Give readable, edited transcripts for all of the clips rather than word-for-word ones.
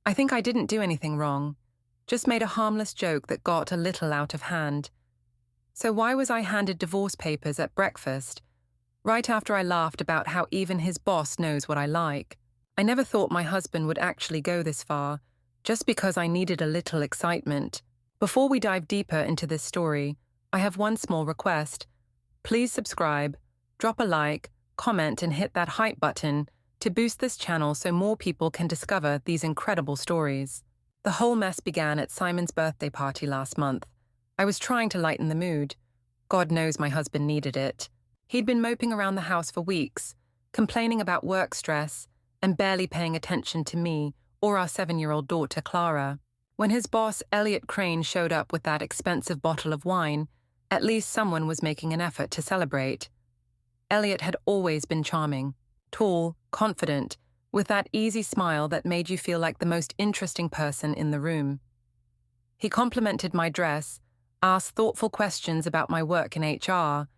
I think I didn't do anything wrong, just made a harmless joke that got a little out of hand. So why was I handed divorce papers at breakfast, right after I laughed about how even his boss knows what I like? I never thought my husband would actually go this far, just because I needed a little excitement. Before we dive deeper into this story, I have one small request. Please subscribe, drop a like, comment and hit that hype button to boost this channel so more people can discover these incredible stories. The whole mess began at Simon's birthday party last month. I was trying to lighten the mood. God knows my husband needed it. He'd been moping around the house for weeks, complaining about work stress, and barely paying attention to me or our 7-year-old daughter, Clara. When his boss, Elliot Crane, showed up with that expensive bottle of wine, at least someone was making an effort to celebrate. Elliot had always been charming, tall, confident, with that easy smile that made you feel like the most interesting person in the room. He complimented my dress, asked thoughtful questions about my work in HR,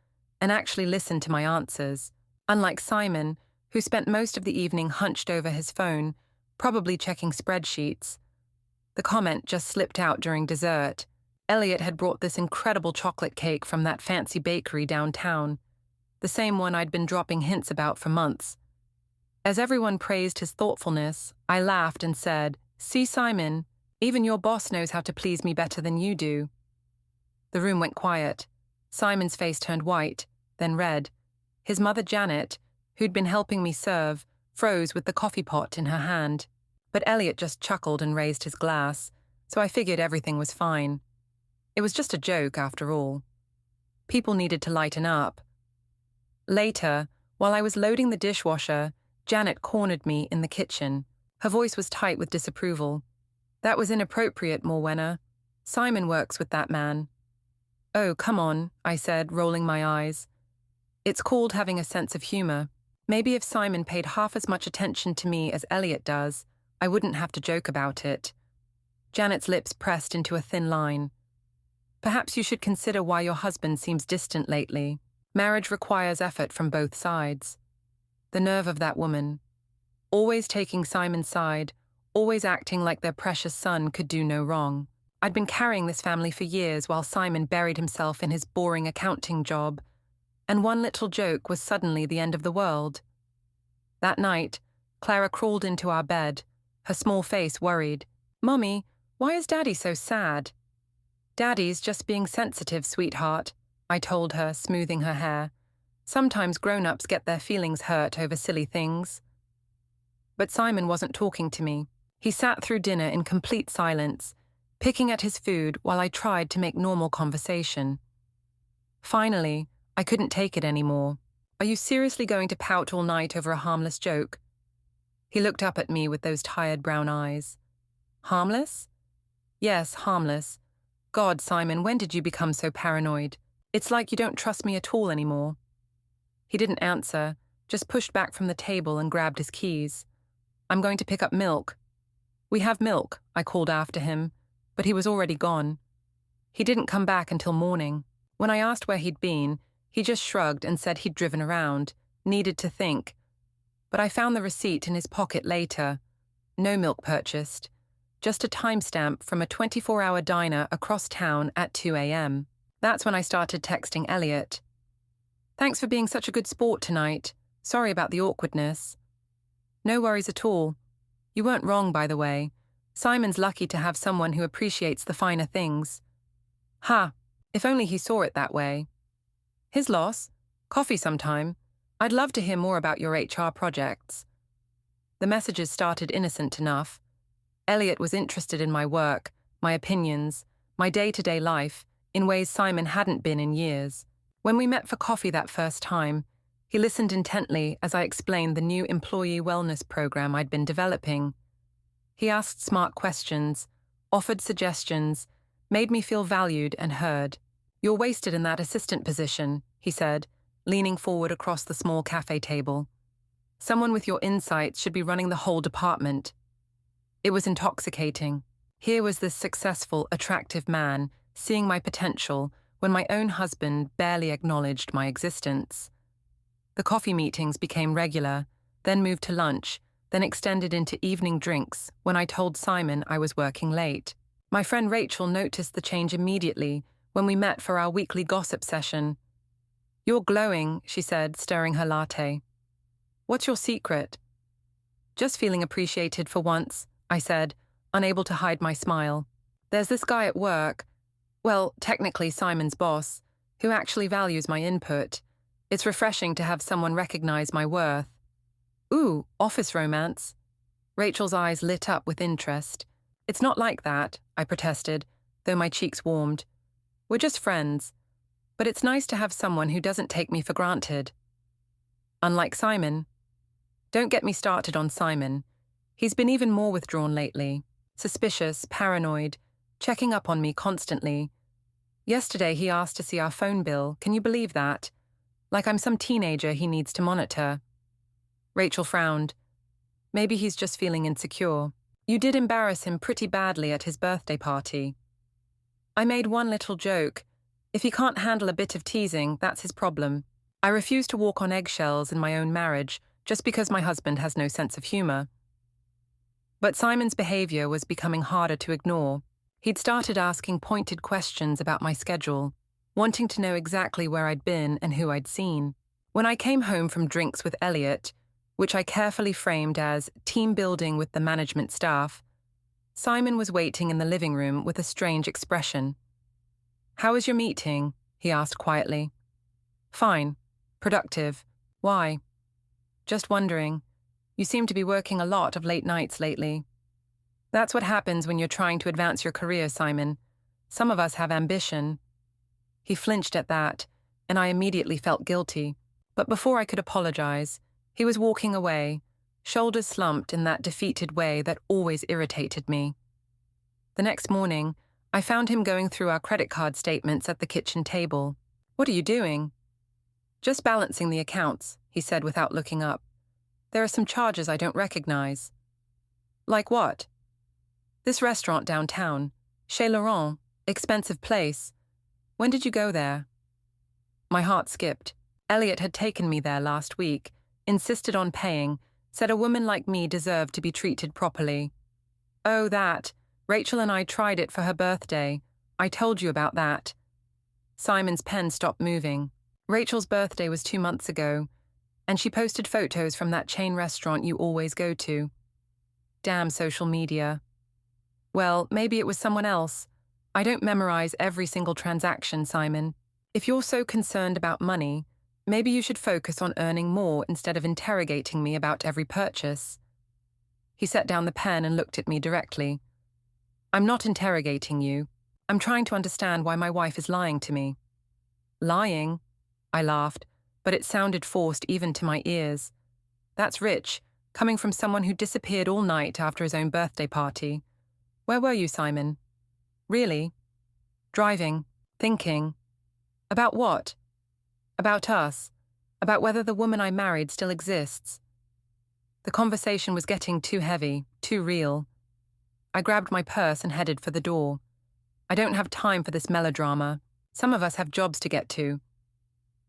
and actually listened to my answers, unlike Simon, who spent most of the evening hunched over his phone, probably checking spreadsheets. The comment just slipped out during dessert. Elliot had brought this incredible chocolate cake from that fancy bakery downtown, the same one I'd been dropping hints about for months. As everyone praised his thoughtfulness, I laughed and said, "See, Simon, even your boss knows how to please me better than you do." The room went quiet. Simon's face turned white, then red. His mother, Janet, who'd been helping me serve, froze with the coffee pot in her hand. But Elliot just chuckled and raised his glass, so I figured everything was fine. It was just a joke, after all. People needed to lighten up. Later, while I was loading the dishwasher, Janet cornered me in the kitchen. Her voice was tight with disapproval. "That was inappropriate, Morwenna. Simon works with that man." "Oh, come on," I said, rolling my eyes. "It's called having a sense of humor. Maybe if Simon paid half as much attention to me as Elliot does, I wouldn't have to joke about it." Janet's lips pressed into a thin line. "Perhaps you should consider why your husband seems distant lately. Marriage requires effort from both sides." The nerve of that woman. Always taking Simon's side, always acting like their precious son could do no wrong. I'd been carrying this family for years while Simon buried himself in his boring accounting job, and one little joke was suddenly the end of the world. That night, Clara crawled into our bed, her small face worried. "Mommy, why is Daddy so sad?" "Daddy's just being sensitive, sweetheart," I told her, smoothing her hair. "Sometimes grown-ups get their feelings hurt over silly things." But Simon wasn't talking to me. He sat through dinner in complete silence, picking at his food while I tried to make normal conversation. Finally, I couldn't take it anymore. "Are you seriously going to pout all night over a harmless joke?" He looked up at me with those tired brown eyes. "Harmless?" "Yes, harmless. God, Simon, when did you become so paranoid? It's like you don't trust me at all anymore." He didn't answer, just pushed back from the table and grabbed his keys. "I'm going to pick up milk." "We have milk," I called after him, but he was already gone. He didn't come back until morning. When I asked where he'd been, he just shrugged and said he'd driven around, needed to think. But I found the receipt in his pocket later. No milk purchased. Just a timestamp from a 24-hour diner across town at 2 a.m. That's when I started texting Elliot. "Thanks for being such a good sport tonight. Sorry about the awkwardness." "No worries at all. You weren't wrong, by the way. Simon's lucky to have someone who appreciates the finer things." "Ha, if only he saw it that way." "His loss. Coffee sometime. I'd love to hear more about your HR projects." The messages started innocent enough. Elliot was interested in my work, my opinions, my day-to-day life, in ways Simon hadn't been in years. When we met for coffee that first time, he listened intently as I explained the new employee wellness program I'd been developing. He asked smart questions, offered suggestions, made me feel valued and heard. "You're wasted in that assistant position," he said, leaning forward across the small cafe table. "Someone with your insights should be running the whole department." It was intoxicating. Here was this successful, attractive man seeing my potential when my own husband barely acknowledged my existence. The coffee meetings became regular, then moved to lunch, then extended into evening drinks when I told Simon I was working late. My friend Rachel noticed the change immediately when we met for our weekly gossip session. "You're glowing," she said, stirring her latte. "What's your secret?" "Just feeling appreciated for once," I said, unable to hide my smile. "There's this guy at work, well, technically Simon's boss, who actually values my input. It's refreshing to have someone recognize my worth." "Ooh, office romance." Rachel's eyes lit up with interest. "It's not like that," I protested, though my cheeks warmed. "We're just friends, but it's nice to have someone who doesn't take me for granted." "Unlike Simon." "Don't get me started on Simon. He's been even more withdrawn lately. Suspicious, paranoid, checking up on me constantly. Yesterday he asked to see our phone bill, can you believe that? Like I'm some teenager he needs to monitor." Rachel frowned. "Maybe he's just feeling insecure. You did embarrass him pretty badly at his birthday party." I made one little joke. If he can't handle a bit of teasing, that's his problem. I refuse to walk on eggshells in my own marriage just because my husband has no sense of humor. But Simon's behavior was becoming harder to ignore. He'd started asking pointed questions about my schedule, wanting to know exactly where I'd been and who I'd seen. When I came home from drinks with Elliot, which I carefully framed as team building with the management staff, Simon was waiting in the living room with a strange expression. "How was your meeting?" he asked quietly. "Fine. Productive. Why?" "Just wondering. You seem to be working a lot of late nights lately." "That's what happens when you're trying to advance your career, Simon. Some of us have ambition." He flinched at that, and I immediately felt guilty. But before I could apologize, he was walking away, shoulders slumped in that defeated way that always irritated me. The next morning, I found him going through our credit card statements at the kitchen table. "What are you doing?" "Just balancing the accounts," he said without looking up. "There are some charges I don't recognize." "Like what?" "This restaurant downtown, Chez Laurent, expensive place. When did you go there?" My heart skipped. Elliot had taken me there last week, insisted on paying, said a woman like me deserved to be treated properly. "Oh, that. Rachel and I tried it for her birthday. I told you about that." Simon's pen stopped moving. "Rachel's birthday was 2 months ago, and she posted photos from that chain restaurant you always go to." Damn social media. "Well, maybe it was someone else. I don't memorize every single transaction, Simon. If you're so concerned about money, maybe you should focus on earning more instead of interrogating me about every purchase." He set down the pen and looked at me directly. "I'm not interrogating you. I'm trying to understand why my wife is lying to me." "Lying?" I laughed, but it sounded forced even to my ears. That's rich, coming from someone who disappeared all night after his own birthday party. "Where were you, Simon?" "Really?" "Driving. Thinking." "About what?" "About us. About whether the woman I married still exists." The conversation was getting too heavy, too real. I grabbed my purse and headed for the door. I don't have time for this melodrama. Some of us have jobs to get to.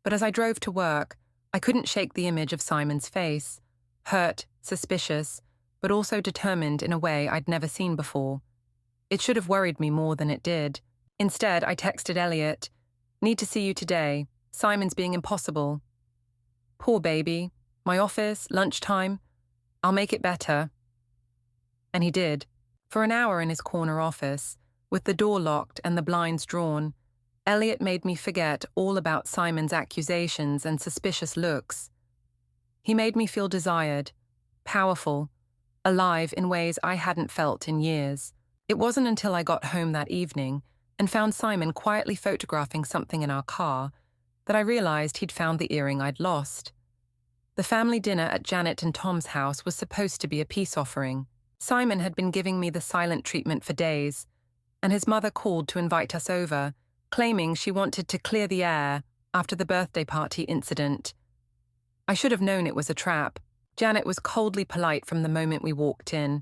But as I drove to work, I couldn't shake the image of Simon's face. Hurt, suspicious, but also determined in a way I'd never seen before. It should have worried me more than it did. Instead, I texted Elliot, "Need to see you today. Simon's being impossible." "Poor baby. My office, lunchtime. I'll make it better." And he did. For an hour in his corner office, with the door locked and the blinds drawn, Elliot made me forget all about Simon's accusations and suspicious looks. He made me feel desired, powerful, alive in ways I hadn't felt in years. It wasn't until I got home that evening and found Simon quietly photographing something in our car that I realized he'd found the earring I'd lost. The family dinner at Janet and Tom's house was supposed to be a peace offering. Simon had been giving me the silent treatment for days, and his mother called to invite us over, claiming she wanted to clear the air after the birthday party incident. I should have known it was a trap. Janet was coldly polite from the moment we walked in,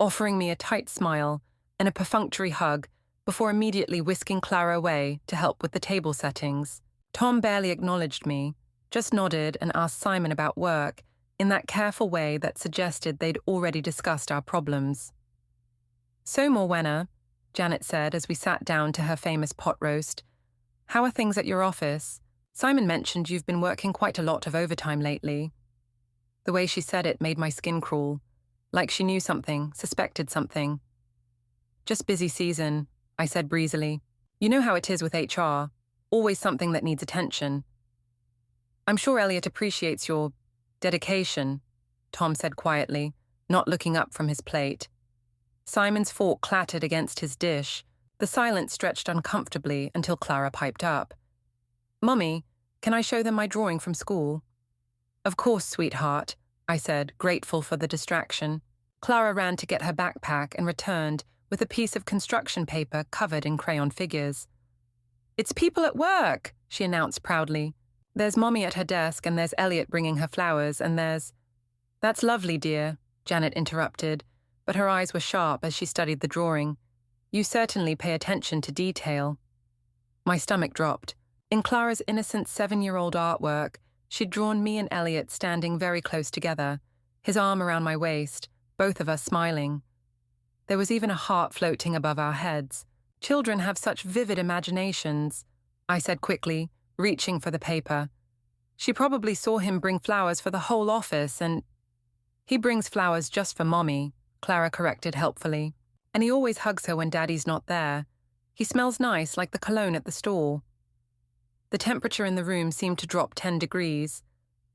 offering me a tight smile and a perfunctory hug before immediately whisking Clara away to help with the table settings. Tom barely acknowledged me, just nodded and asked Simon about work, in that careful way that suggested they'd already discussed our problems. "So, Morwenna," Janet said as we sat down to her famous pot roast, "how are things at your office? Simon mentioned you've been working quite a lot of overtime lately." The way she said it made my skin crawl, like she knew something, suspected something. "Just busy season," I said breezily. "You know how it is with HR, always something that needs attention." "I'm sure Elliot appreciates your dedication," Tom said quietly, not looking up from his plate. Simon's fork clattered against his dish. The silence stretched uncomfortably until Clara piped up. "Mummy, can I show them my drawing from school?" "Of course, sweetheart," I said, grateful for the distraction. Clara ran to get her backpack and returned with a piece of construction paper covered in crayon figures. "It's people at work," she announced proudly. "There's Mommy at her desk, and there's Elliot bringing her flowers, and there's—" "That's lovely, dear," Janet interrupted, but her eyes were sharp as she studied the drawing. "You certainly pay attention to detail." My stomach dropped. In Clara's innocent 7-year-old artwork, she'd drawn me and Elliot standing very close together, his arm around my waist, both of us smiling. There was even a heart floating above our heads. "Children have such vivid imaginations," I said quickly, reaching for the paper. "She probably saw him bring flowers for the whole office and—" "He brings flowers just for Mommy," Clara corrected helpfully. "And he always hugs her when Daddy's not there. He smells nice, like the cologne at the store." The temperature in the room seemed to drop 10 degrees.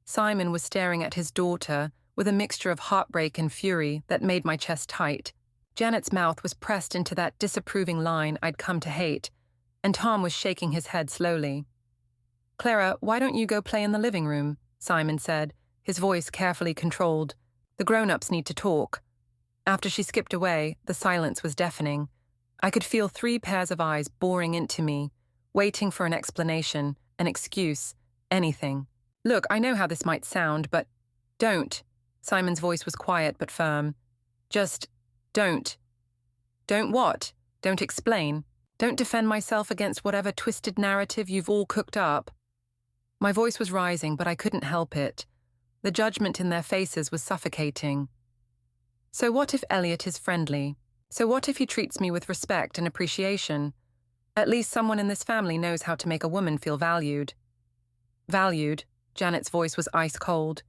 Simon was staring at his daughter with a mixture of heartbreak and fury that made my chest tight. Janet's mouth was pressed into that disapproving line I'd come to hate, and Tom was shaking his head slowly. "Clara, why don't you go play in the living room?" Simon said, his voice carefully controlled. "The grown-ups need to talk." After she skipped away, the silence was deafening. I could feel 3 pairs of eyes boring into me, waiting for an explanation, an excuse, anything. "Look, I know how this might sound, but don't." Simon's voice was quiet but firm. "Just don't." "Don't what? Don't explain? Don't defend myself against whatever twisted narrative you've all cooked up?" My voice was rising, but I couldn't help it. The judgment in their faces was suffocating. "So what if Elliot is friendly? So what if he treats me with respect and appreciation? At least someone in this family knows how to make a woman feel valued." "Valued?" Janet's voice was ice cold.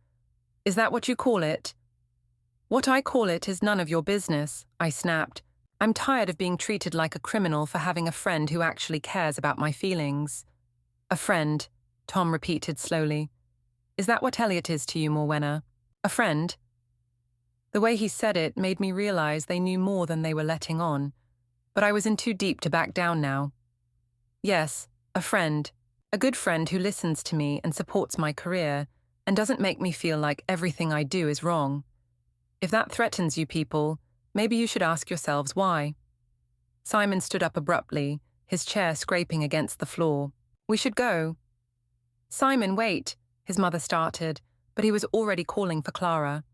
"Is that what you call it?" "What I call it is none of your business," I snapped. "I'm tired of being treated like a criminal for having a friend who actually cares about my feelings." "A friend," Tom repeated slowly. "Is that what Elliot is to you, Morwenna? A friend?" The way he said it made me realize they knew more than they were letting on, but I was in too deep to back down now. "Yes, a friend. A good friend who listens to me and supports my career, and doesn't make me feel like everything I do is wrong. If that threatens you people, maybe you should ask yourselves why." Simon stood up abruptly, his chair scraping against the floor. "We should go." "Simon, wait," his mother started, but he was already calling for Clara.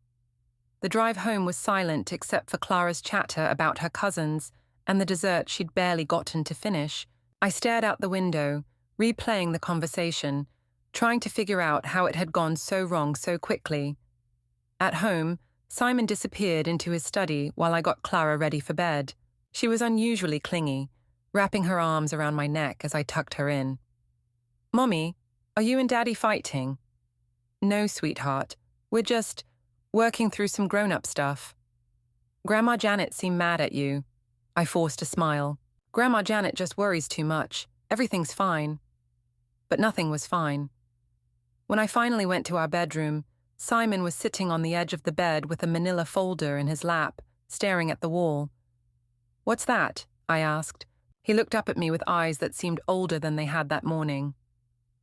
The drive home was silent except for Clara's chatter about her cousins and the dessert she'd barely gotten to finish. I stared out the window, replaying the conversation, trying to figure out how it had gone so wrong so quickly. At home, Simon disappeared into his study while I got Clara ready for bed. She was unusually clingy, wrapping her arms around my neck as I tucked her in. "Mommy, are you and Daddy fighting?" "No, sweetheart. We're just working through some grown-up stuff." "Grandma Janet seemed mad at you." I forced a smile. "Grandma Janet just worries too much. Everything's fine." But nothing was fine. When I finally went to our bedroom, Simon was sitting on the edge of the bed with a manila folder in his lap, staring at the wall. "What's that?" I asked. He looked up at me with eyes that seemed older than they had that morning.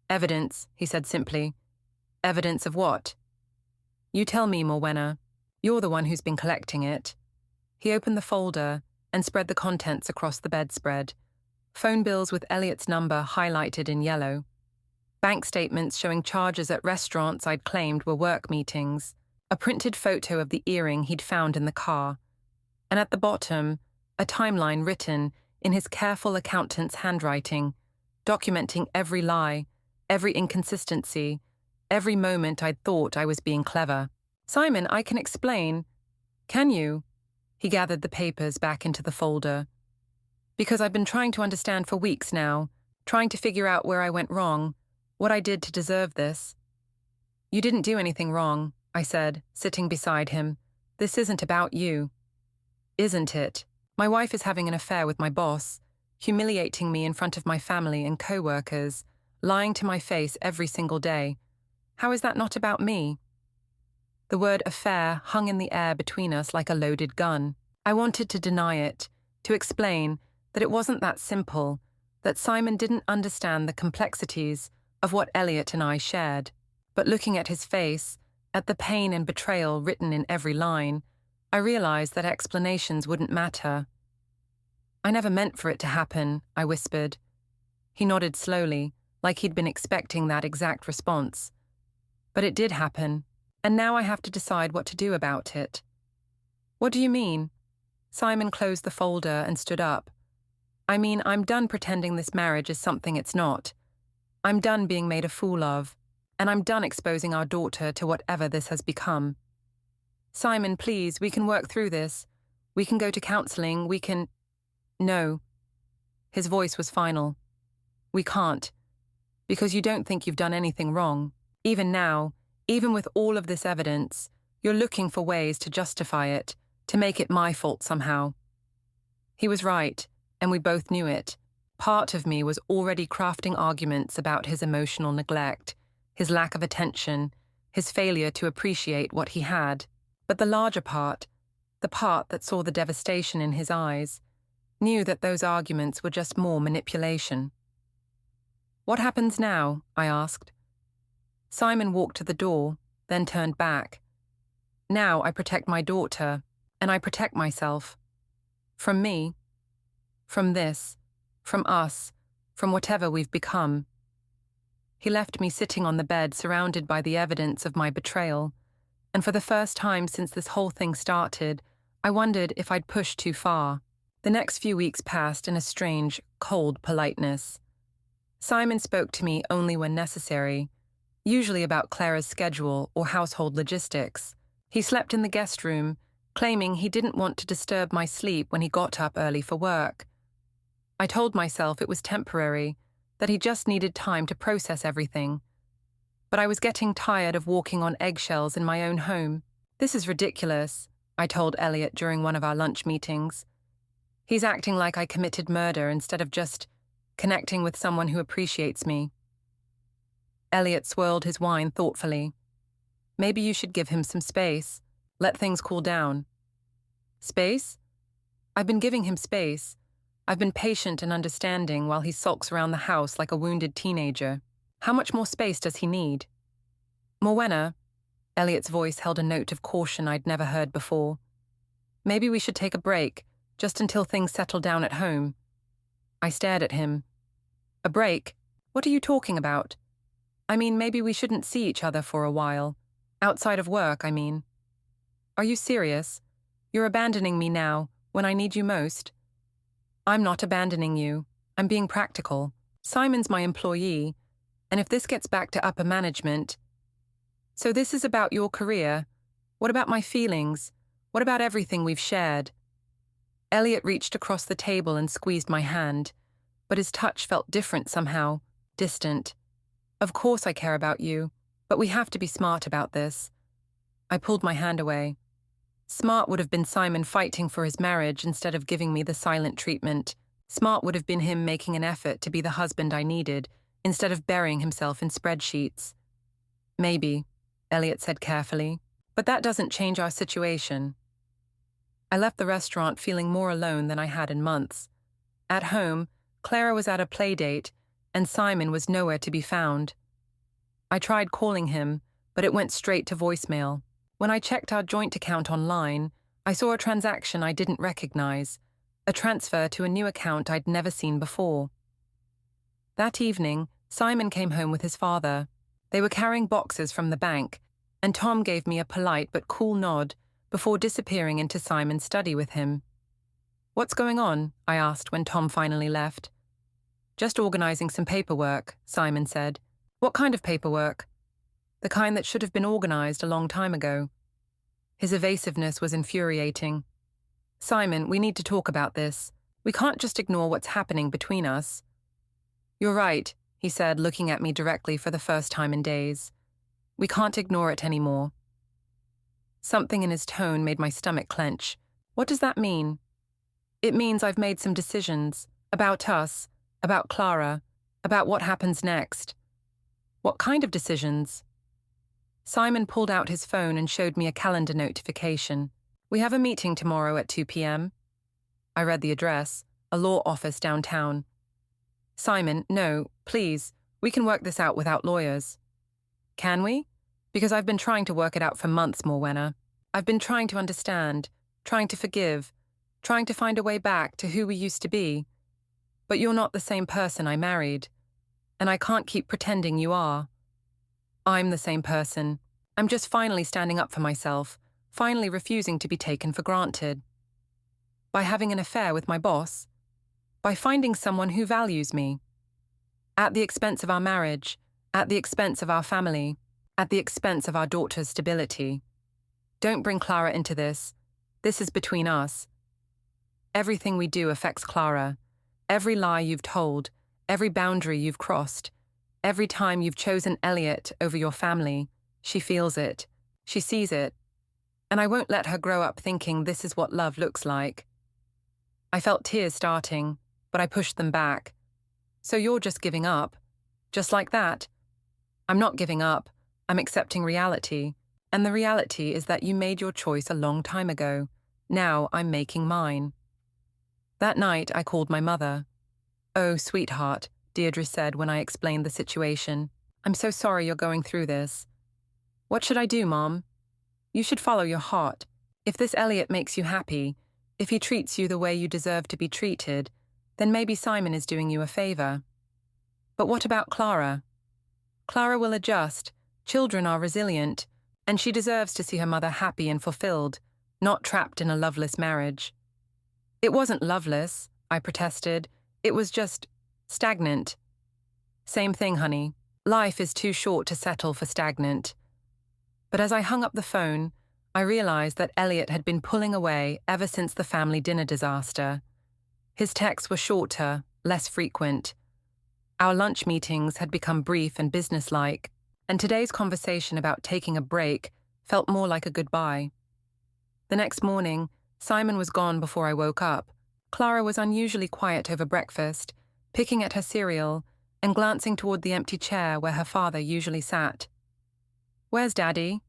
"Evidence," he said simply. "Evidence of what?" "You tell me, Morwenna. You're the one who's been collecting it." He opened the folder and spread the contents across the bedspread. Phone bills with Elliot's number highlighted in yellow. Bank statements showing charges at restaurants I'd claimed were work meetings. A printed photo of the earring he'd found in the car. And at the bottom, a timeline written in his careful accountant's handwriting, documenting every lie, every inconsistency, every moment I'd thought I was being clever. Simon, I can explain. Can you? He gathered the papers back into the folder. Because I've been trying to understand for weeks now, trying to figure out where I went wrong, what I did to deserve this. You didn't do anything wrong, I said, sitting beside him. This isn't about you. Isn't it? My wife is having an affair with my boss, humiliating me in front of my family and co-workers, lying to my face every single day. How is that not about me? The word affair hung in the air between us like a loaded gun. I wanted to deny it, to explain that it wasn't that simple, that Simon didn't understand the complexities of what Elliot and I shared. But looking at his face, at the pain and betrayal written in every line, I realized that explanations wouldn't matter. I never meant for it to happen, I whispered. He nodded slowly, like he'd been expecting that exact response. But it did happen, and now I have to decide what to do about it. What do you mean? Simon closed the folder and stood up. I mean, I'm done pretending this marriage is something it's not. I'm done being made a fool of, and I'm done exposing our daughter to whatever this has become. Simon, please, we can work through this. We can go to counseling, we can... No. His voice was final. We can't. Because you don't think you've done anything wrong. Even now, even with all of this evidence, you're looking for ways to justify it, to make it my fault somehow. He was right, and we both knew it. Part of me was already crafting arguments about his emotional neglect, his lack of attention, his failure to appreciate what he had. But the larger part, the part that saw the devastation in his eyes, knew that those arguments were just more manipulation. What happens now? I asked. Simon walked to the door, then turned back. Now I protect my daughter, and I protect myself. From me, from this, from us, from whatever we've become. He left me sitting on the bed surrounded by the evidence of my betrayal, and for the first time since this whole thing started, I wondered if I'd pushed too far. The next few weeks passed in a strange, cold politeness. Simon spoke to me only when necessary, usually about Clara's schedule or household logistics. He slept in the guest room, claiming he didn't want to disturb my sleep when he got up early for work. I told myself it was temporary, that he just needed time to process everything. But I was getting tired of walking on eggshells in my own home. This is ridiculous, I told Elliot during one of our lunch meetings. He's acting like I committed murder instead of just connecting with someone who appreciates me. Elliot swirled his wine thoughtfully. Maybe you should give him some space. Let things cool down. Space? I've been giving him space. I've been patient and understanding while he sulks around the house like a wounded teenager. How much more space does he need? Morwenna, Elliot's voice held a note of caution I'd never heard before. Maybe we should take a break, just until things settle down at home. I stared at him. A break? What are you talking about? I mean, maybe we shouldn't see each other for a while. Outside of work, I mean. Are you serious? You're abandoning me now, when I need you most? I'm not abandoning you. I'm being practical. Simon's my employee, and if this gets back to upper management... So this is about your career. What about my feelings? What about everything we've shared? Elliot reached across the table and squeezed my hand, but his touch felt different somehow, distant. Of course I care about you, but we have to be smart about this. I pulled my hand away. Smart would have been Simon fighting for his marriage instead of giving me the silent treatment. Smart would have been him making an effort to be the husband I needed, instead of burying himself in spreadsheets. Maybe, Elliot said carefully, but that doesn't change our situation. I left the restaurant feeling more alone than I had in months. At home, Clara was at a play date, and Simon was nowhere to be found. I tried calling him, but it went straight to voicemail. When I checked our joint account online, I saw a transaction I didn't recognize, a transfer to a new account I'd never seen before. That evening, Simon came home with his father. They were carrying boxes from the bank, and Tom gave me a polite but cool nod before disappearing into Simon's study with him. What's going on? I asked when Tom finally left. Just organizing some paperwork, Simon said. What kind of paperwork? The kind that should have been organized a long time ago. His evasiveness was infuriating. "Simon, we need to talk about this. We can't just ignore what's happening between us." "You're right," he said, looking at me directly for the first time in days. "We can't ignore it anymore." Something in his tone made my stomach clench. What does that mean? It means I've made some decisions about us, about Clara, about what happens next. What kind of decisions? Simon pulled out his phone and showed me a calendar notification. "We have a meeting tomorrow at 2 p.m. I read the address, a law office downtown. "Simon, no, please, we can work this out without lawyers." "Can we?" "Because I've been trying to work it out for months, Morwenna. I've been trying to understand, trying to forgive, trying to find a way back to who we used to be. But you're not the same person I married, and I can't keep pretending you are. I'm the same person. I'm just finally standing up for myself, finally refusing to be taken for granted. By having an affair with my boss, by finding someone who values me. At the expense of our marriage, at the expense of our family, at the expense of our daughter's stability. Don't bring Clara into this. This is between us. Everything we do affects Clara. Every lie you've told, every boundary you've crossed, every time you've chosen Elliot over your family, she feels it. She sees it. And I won't let her grow up thinking this is what love looks like." I felt tears starting, but I pushed them back. "So you're just giving up? Just like that?" "I'm not giving up. I'm accepting reality. And the reality is that you made your choice a long time ago. Now I'm making mine." That night, I called my mother. "Oh, sweetheart," Deirdre said when I explained the situation. "I'm so sorry you're going through this." "What should I do, Mom?" "You should follow your heart. If this Elliot makes you happy, if he treats you the way you deserve to be treated, then maybe Simon is doing you a favor. But what about Clara? Clara will adjust. Children are resilient, and she deserves to see her mother happy and fulfilled, not trapped in a loveless marriage." "It wasn't loveless," I protested. "It was just stagnant." "Same thing, honey. Life is too short to settle for stagnant." But as I hung up the phone, I realized that Elliot had been pulling away ever since the family dinner disaster. His texts were shorter, less frequent. Our lunch meetings had become brief and businesslike, and today's conversation about taking a break felt more like a goodbye. The next morning, Simon was gone before I woke up. Clara was unusually quiet over breakfast, picking at her cereal and glancing toward the empty chair where her father usually sat. "Where's Daddy?"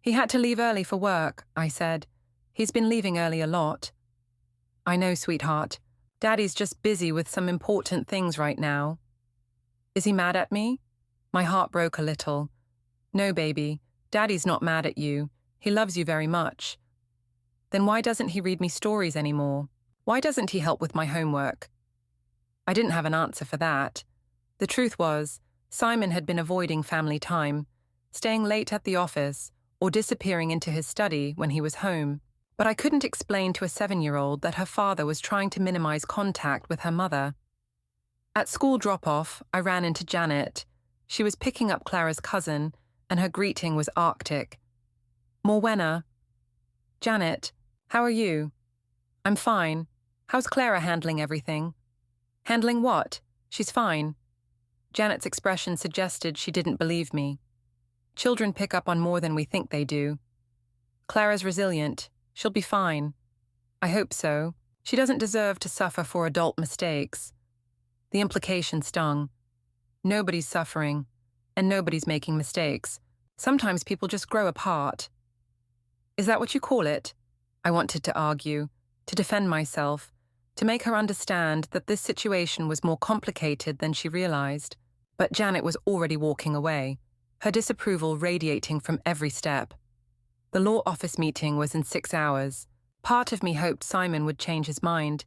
"He had to leave early for work," I said. "He's been leaving early a lot." "I know, sweetheart. Daddy's just busy with some important things right now." "Is he mad at me?" My heart broke a little. "No, baby. Daddy's not mad at you. He loves you very much." "Then why doesn't he read me stories anymore? Why doesn't he help with my homework?" I didn't have an answer for that. The truth was, Simon had been avoiding family time, staying late at the office or disappearing into his study when he was home. But I couldn't explain to a 7-year-old that her father was trying to minimize contact with her mother. At school drop-off, I ran into Janet. She was picking up Clara's cousin, and her greeting was arctic. "Morwenna." "Janet, how are you?" "I'm fine. How's Clara handling everything?" "Handling what? She's fine." Janet's expression suggested she didn't believe me. Children pick up on more than we think they do. "Clara's resilient. She'll be fine." "I hope so. She doesn't deserve to suffer for adult mistakes." The implication stung. Nobody's suffering, and nobody's making mistakes. Sometimes people just grow apart. "Is that what you call it?" I wanted to argue, to defend myself, to make her understand that this situation was more complicated than she realized. But Janet was already walking away, her disapproval radiating from every step. The law office meeting was in 6 hours. Part of me hoped Simon would change his mind,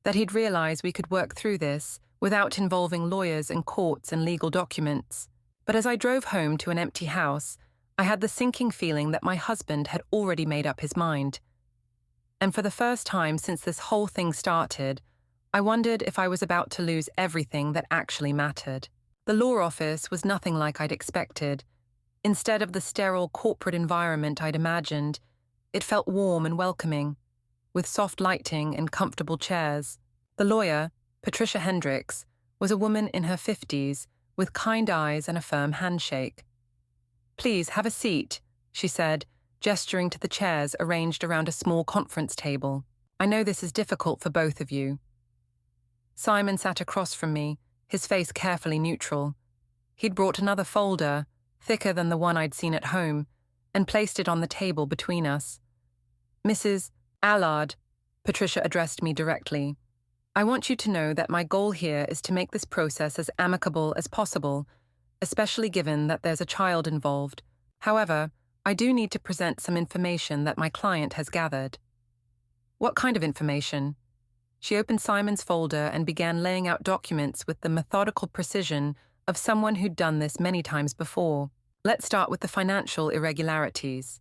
that he'd realize we could work through this without involving lawyers and courts and legal documents. But as I drove home to an empty house, I had the sinking feeling that my husband had already made up his mind. And for the first time since this whole thing started, I wondered if I was about to lose everything that actually mattered. The law office was nothing like I'd expected. Instead of the sterile corporate environment I'd imagined, It felt warm and welcoming, with soft lighting and comfortable chairs. The lawyer, Patricia Hendricks, was a woman in her 50s with kind eyes and a firm handshake. "Please, have a seat," she said, gesturing to the chairs arranged around a small conference table. "I know this is difficult for both of you." Simon sat across from me, his face carefully neutral. He'd brought another folder, thicker than the one I'd seen at home, and placed it on the table between us. "Mrs. Allard," Patricia addressed me directly, "I want you to know that my goal here is to make this process as amicable as possible, especially given that there's a child involved. However, I do need to present some information that my client has gathered." "What kind of information?" She opened Simon's folder and began laying out documents with the methodical precision of someone who'd done this many times before. "Let's start with the financial irregularities."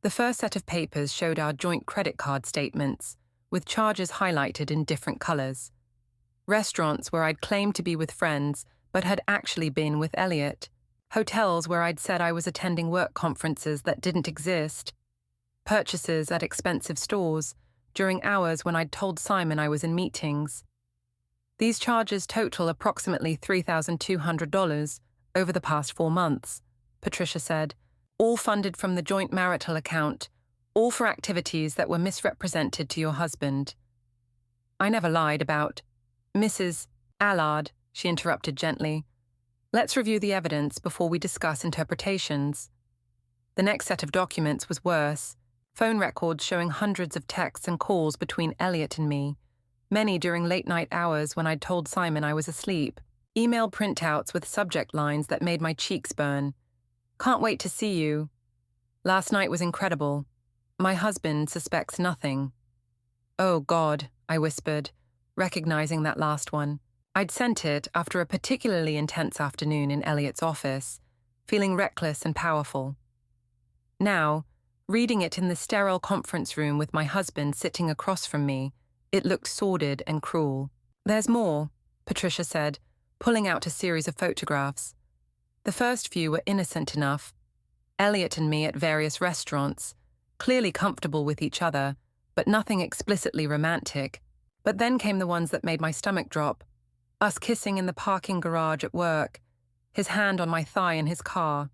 The first set of papers showed our joint credit card statements, with charges highlighted in different colors. Restaurants where I'd claimed to be with friends but had actually been with Elliot. Hotels where I'd said I was attending work conferences that didn't exist. Purchases at expensive stores during hours when I'd told Simon I was in meetings. These charges total approximately $3,200 over the past 4 months, Patricia said, all funded from the joint marital account, all for activities that were misrepresented to your husband. "I never lied about—" "Mrs. Allard," she interrupted gently. "Let's review the evidence before we discuss interpretations." The next set of documents was worse. Phone records showing hundreds of texts and calls between Elliot and me, many during late-night hours when I'd told Simon I was asleep. Email printouts with subject lines that made my cheeks burn. "Can't wait to see you. Last night was incredible. My husband suspects nothing." "Oh, God," I whispered, recognizing that last one. I'd sent it after a particularly intense afternoon in Elliot's office, feeling reckless and powerful. Now, reading it in the sterile conference room with my husband sitting across from me, it looked sordid and cruel. "There's more," Patricia said, pulling out a series of photographs. The first few were innocent enough. Elliot and me at various restaurants, clearly comfortable with each other, but nothing explicitly romantic. But then came the ones that made my stomach drop. Us kissing in the parking garage at work, his hand on my thigh in his car.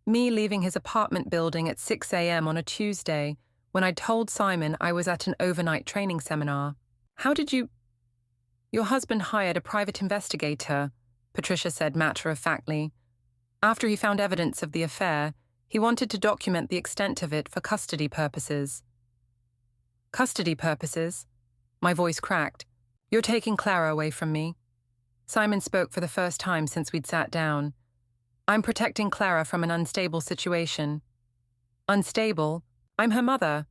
Me leaving his apartment building at 6 a.m. on a Tuesday when I'd told Simon I was at an overnight training seminar. "How did you—" "Your husband hired a private investigator," Patricia said matter-of-factly. "After he found evidence of the affair, he wanted to document the extent of it for custody purposes." "Custody purposes?" My voice cracked. "You're taking Clara away from me." Simon spoke for the first time since we'd sat down. "I'm protecting Clara from an unstable situation." "Unstable? I'm her mother."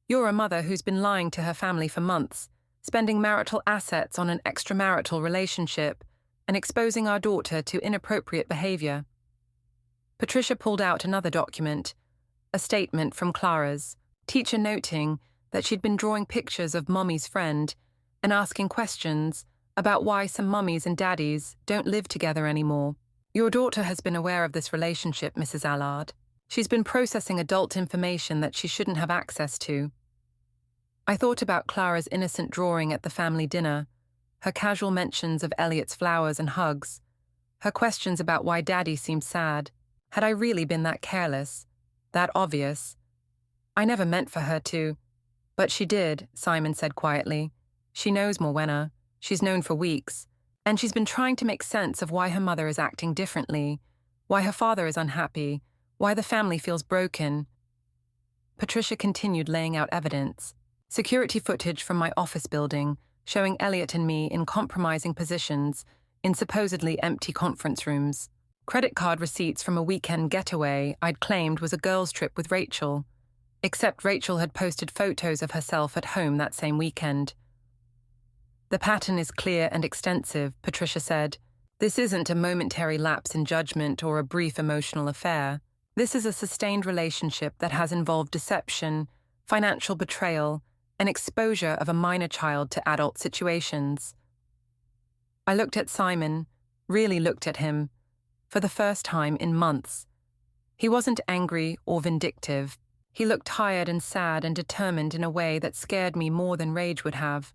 "You're a mother who's been lying to her family for months, spending marital assets on an extramarital relationship, and exposing our daughter to inappropriate behavior." Patricia pulled out another document, a statement from Clara's teacher noting that she'd been drawing pictures of Mommy's friend and asking questions about why some mummies and daddies don't live together anymore. "Your daughter has been aware of this relationship, Mrs. Allard. She's been processing adult information that she shouldn't have access to." I thought about Clara's innocent drawing at the family dinner, her casual mentions of Elliot's flowers and hugs, her questions about why Daddy seemed sad. Had I really been that careless, that obvious? I never meant for her to. "But she did," Simon said quietly. "She knows Morwenna. She's known for weeks. And she's been trying to make sense of why her mother is acting differently, why her father is unhappy, why the family feels broken." Patricia continued laying out evidence. Security footage from my office building, showing Elliot and me in compromising positions in supposedly empty conference rooms. Credit card receipts from a weekend getaway I'd claimed was a girls' trip with Rachel, except Rachel had posted photos of herself at home that same weekend. "The pattern is clear and extensive," Patricia said. "This isn't a momentary lapse in judgment or a brief emotional affair. This is a sustained relationship that has involved deception, financial betrayal, and exposure of a minor child to adult situations." I looked at Simon, really looked at him, for the first time in months. He wasn't angry or vindictive. He looked tired and sad and determined in a way that scared me more than rage would have.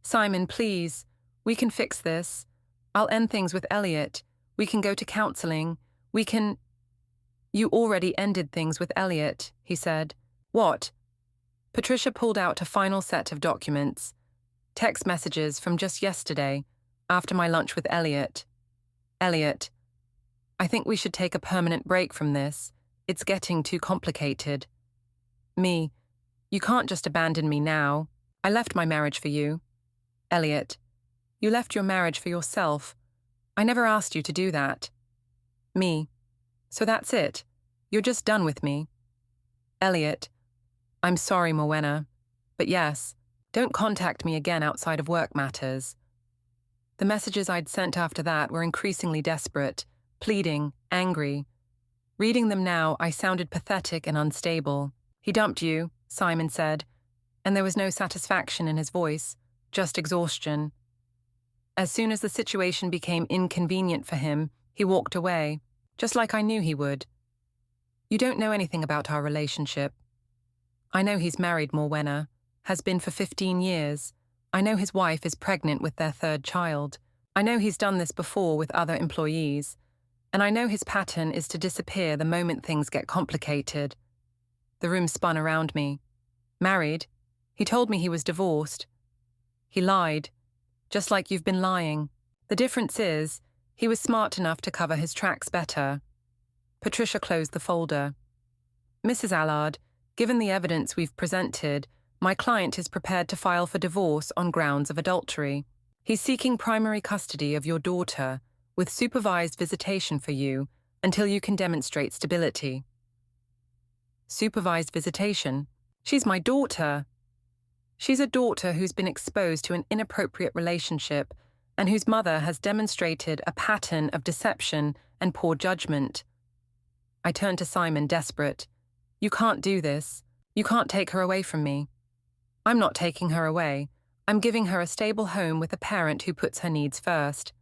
"Simon, please. We can fix this. I'll end things with Elliot. We can go to counseling. We can—" "You already ended things with Elliot," he said. "What?" Patricia pulled out a final set of documents. Text messages from just yesterday, after my lunch with Elliot. "Elliot, I think we should take a permanent break from this. It's getting too complicated." "Me, you can't just abandon me now. I left my marriage for you." "Elliot, you left your marriage for yourself. I never asked you to do that." "Me, so that's it. You're just done with me." "Elliot, I'm sorry, Morwenna, but yes, don't contact me again outside of work matters." The messages I'd sent after that were increasingly desperate, pleading, angry. Reading them now, I sounded pathetic and unstable. "He dumped you," Simon said, and there was no satisfaction in his voice, just exhaustion. As soon as the situation became inconvenient for him, he walked away, just like I knew he would. "You don't know anything about our relationship. I know he's married, Morwenna, has been for 15 years. I know his wife is pregnant with their third child. I know he's done this before with other employees. And I know his pattern is to disappear the moment things get complicated." The room spun around me. "Married? He told me he was divorced." "He lied, just like you've been lying. The difference is, he was smart enough to cover his tracks better." Patricia closed the folder. "Mrs. Allard, given the evidence we've presented, my client is prepared to file for divorce on grounds of adultery. He's seeking primary custody of your daughter, with supervised visitation for you until you can demonstrate stability." "Supervised visitation? She's my daughter." "She's a daughter who's been exposed to an inappropriate relationship and whose mother has demonstrated a pattern of deception and poor judgment." I turned to Simon, desperate. "You can't do this. You can't take her away from me." "I'm not taking her away. I'm giving her a stable home with a parent who puts her needs first."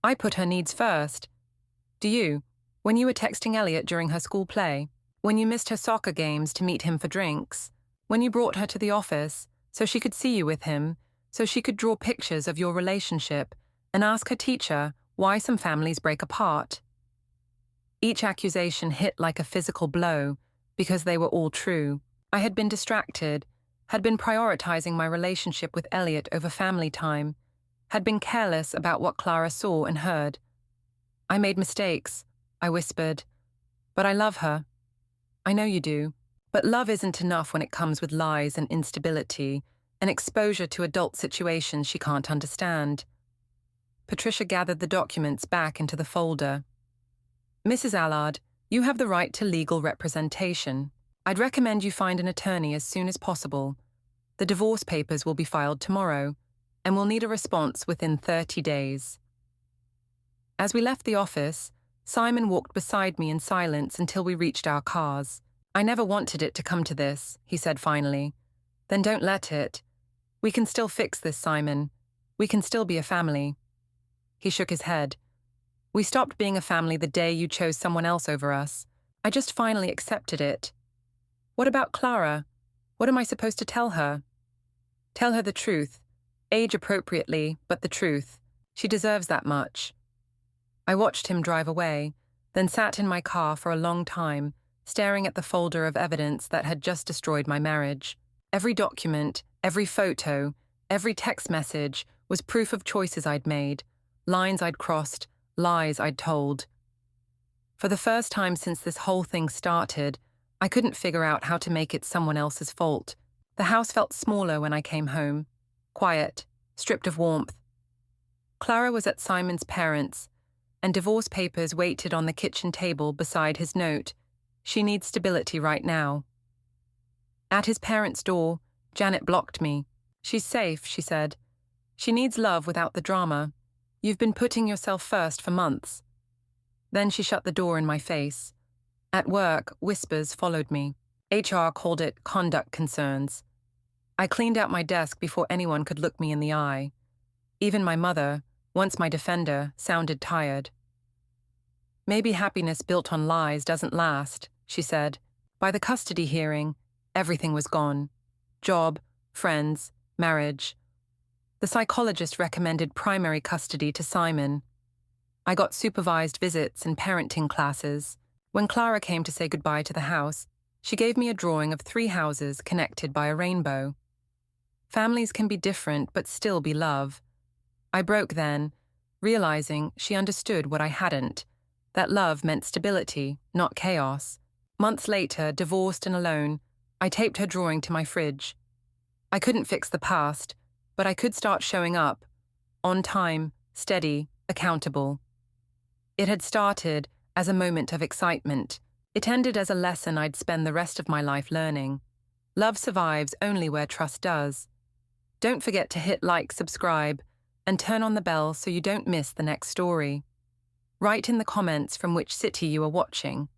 "I put her needs first." "Do you? When you were texting Elliot during her school play? When you missed her soccer games to meet him for drinks? When you brought her to the office so she could see you with him, so she could draw pictures of your relationship and ask her teacher why some families break apart?" Each accusation hit like a physical blow because they were all true. I had been distracted, had been prioritizing my relationship with Elliot over family time, had been careless about what Clara saw and heard. "I made mistakes," I whispered, "but I love her." "I know you do, but love isn't enough when it comes with lies and instability and exposure to adult situations she can't understand." Patricia gathered the documents back into the folder. "Mrs. Allard, you have the right to legal representation. I'd recommend you find an attorney as soon as possible. The divorce papers will be filed tomorrow, and we'll need a response within 30 days. As we left the office, Simon walked beside me in silence until we reached our cars. "I never wanted it to come to this," he said finally. "Then don't let it. We can still fix this, Simon. We can still be a family." He shook his head. "We stopped being a family the day you chose someone else over us. I just finally accepted it." "What about Clara? What am I supposed to tell her?" "Tell her the truth. Age appropriately, but the truth. She deserves that much." I watched him drive away, then sat in my car for a long time, staring at the folder of evidence that had just destroyed my marriage. Every document, every photo, every text message was proof of choices I'd made, lines I'd crossed, lies I'd told. For the first time since this whole thing started, I couldn't figure out how to make it someone else's fault. The house felt smaller when I came home, quiet, stripped of warmth. Clara was at Simon's parents', and divorce papers waited on the kitchen table beside his note, "She needs stability right now." At his parents' door, Janet blocked me. "She's safe," she said. "She needs love without the drama. You've been putting yourself first for months." Then she shut the door in my face. At work, whispers followed me. HR called it conduct concerns. I cleaned out my desk before anyone could look me in the eye. Even my mother, once my defender, sounded tired. "Maybe happiness built on lies doesn't last," she said. By the custody hearing, everything was gone. Job, friends, marriage. The psychologist recommended primary custody to Simon. I got supervised visits and parenting classes. When Clara came to say goodbye to the house, she gave me a drawing of 3 houses connected by a rainbow. Families can be different but still be love. I broke then, realizing she understood what I hadn't, that love meant stability, not chaos. Months later, divorced and alone, I taped her drawing to my fridge. I couldn't fix the past, but I could start showing up, on time, steady, accountable. It had started as a moment of excitement. It ended as a lesson I'd spend the rest of my life learning. Love survives only where trust does. Don't forget to hit like, subscribe, and turn on the bell so you don't miss the next story. Write in the comments from which city you are watching.